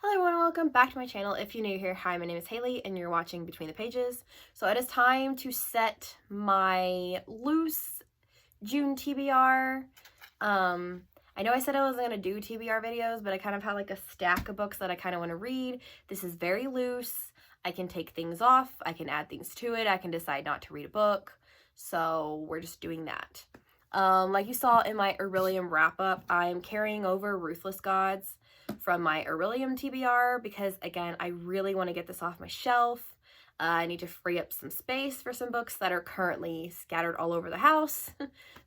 Hello everyone, welcome back to my channel. If you're new here, hi, my name is Haley and you're watching Between the Pages. So it is time to set my loose June TBR. I know I said I wasn't going to do TBR videos, but I kind of have like a stack of books that I kind of want to read. This is very loose. I can take things off, I can add things to it, I can decide not to read a book. So we're just doing that. Like you saw in my Aurelium wrap-up, I'm carrying over Ruthless Gods from my Aurelium TBR because, again, I really want to get this off my shelf. I need to free up some space for some books that are currently scattered all over the house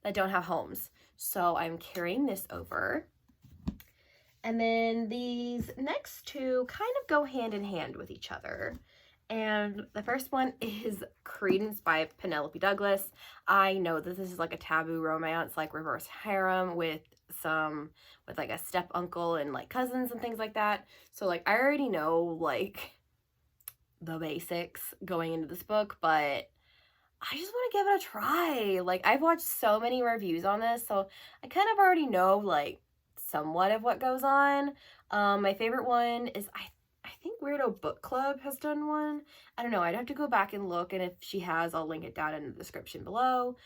that don't have homes. So I'm carrying this over. And then these next two kind of go hand in hand with each other. And the first one is Credence by Penelope Douglas. I know that this is like a taboo romance, like reverse harem with like a step uncle and like cousins and things like that. So like I already know like the basics going into this book, but I just want to give it a try. Like I've watched so many reviews on this, so I kind of already know like somewhat of what goes on. My favorite one is I think Weirdo Book Club has done one. I don't know. I'd have to go back and look, and if she has, I'll link it down in the description below.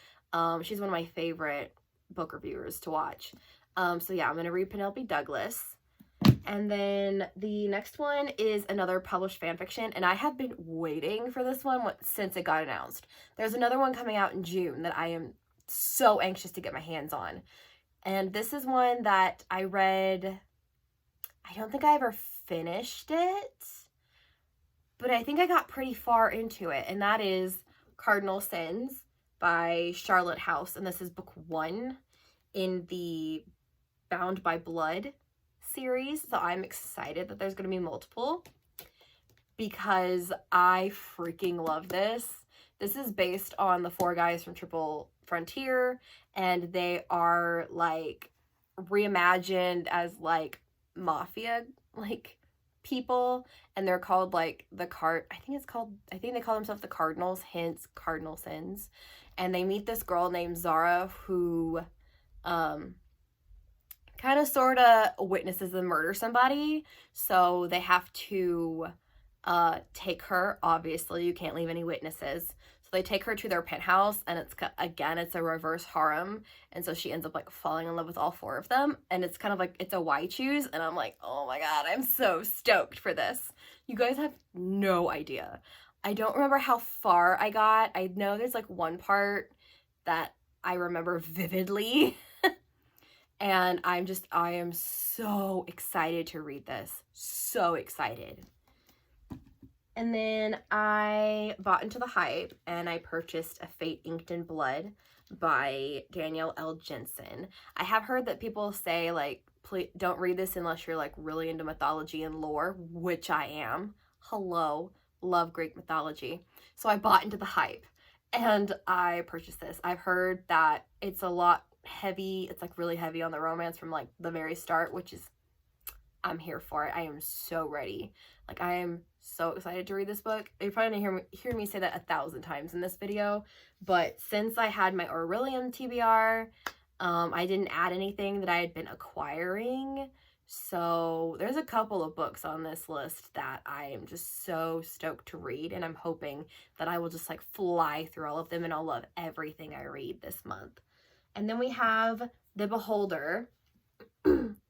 She's one of my favorite book reviewers to watch. So yeah, I'm going to read Penelope Douglas. And then the next one is another published fanfiction, and I have been waiting for this one since it got announced. There's another one coming out in June that I am so anxious to get my hands on. And this is one that I read, I don't think I ever finished it, but I think I got pretty far into it, and that is Cardinal Sins by Charlotte House, and this is book 1 in the Bound by Blood series. So I'm excited that there's going to be multiple because I freaking love this. This is based on the 4 guys from Triple Frontier, and they are like reimagined as like mafia like people, and they're called like the I think they call themselves the Cardinals, hence Cardinal Sins. And they meet this girl named Zara who kind of sort of witnesses them murder somebody, so they have to take her. Obviously you can't leave any witnesses, so they take her to their penthouse, and it's a reverse harem, and so she ends up like falling in love with all 4 of them, and it's kind of like it's a why choose, and I'm like, oh my god, I'm so stoked for this. You guys have no idea. I don't remember how far I got. I know there's like one part that I remember vividly and I am so excited to read this. So excited. And then I bought into the hype and I purchased A Fate Inked in Blood by Danielle L. Jensen. I have heard that people say like, please don't read this unless you're like really into mythology and lore, which I am. Hello, love Greek mythology. So I bought into the hype and I purchased this. I've heard that it's a lot heavy. It's like really heavy on the romance from like the very start, which is, I'm here for it. I am so ready. Like I am so excited to read this book. You're probably gonna hear me say that 1,000 times in this video, but since I had my Aurelium TBR, I didn't add anything that I had been acquiring. So there's a couple of books on this list that I am just so stoked to read, and I'm hoping that I will just like fly through all of them and I'll love everything I read this month. And then we have The Beholder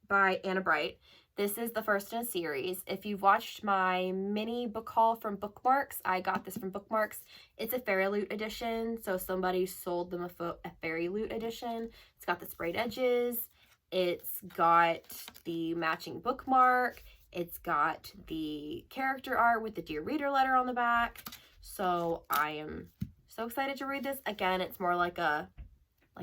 by Anna Bright. This is the first in a series. If you've watched my mini book haul from Bookmarks, I got this from Bookmarks. It's a Fairy Loot edition, so somebody sold them a Fairy Loot edition. It's got the sprayed edges. It's got the matching bookmark. It's got the character art with the Dear Reader letter on the back. So I am so excited to read this. Again, it's more like a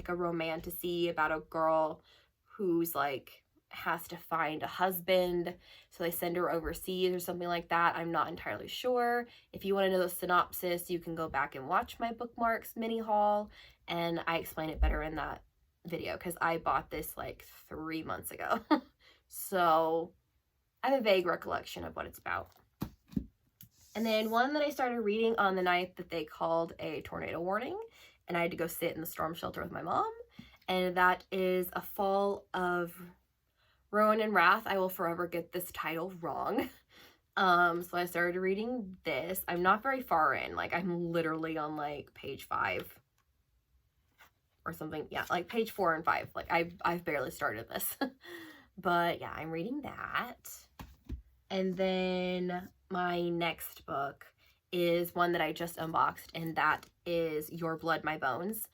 romantasy about a girl who's like has to find a husband, so they send her overseas or something like that. I'm not entirely sure. If you want to know the synopsis, you can go back and watch my Bookmarks mini haul, and I explain it better in that video because I bought this like 3 months ago. So I have a vague recollection of what it's about. And then one that I started reading on the night that they called a tornado warning, and I had to go sit in the storm shelter with my mom, and that is A Fall of Rowan and Wrath, I will forever get this title wrong. So I started reading this. I'm not very far in. Like, I'm literally on, like, page 5 or something. Yeah, like, page 4 and 5. Like, I've barely started this. But, yeah, I'm reading that. And then my next book is one that I just unboxed, and that is Your Blood, My Bones.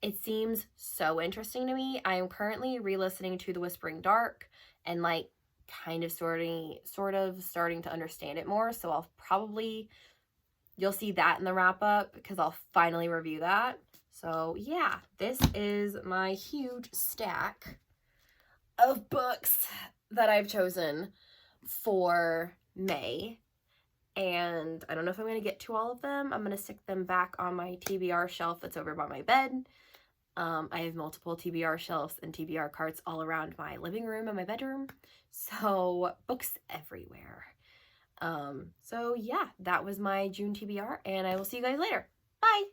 It seems so interesting to me. I am currently re-listening to The Whispering Dark and, like, kind of sort of starting to understand it more. So you'll see that in the wrap up because I'll finally review that. So yeah, this is my huge stack of books that I've chosen for May. And I don't know if I'm going to get to all of them. I'm going to stick them back on my TBR shelf that's over by my bed. I have multiple TBR shelves and TBR carts all around my living room and my bedroom. So books everywhere. So yeah, that was my June TBR, and I will see you guys later. Bye!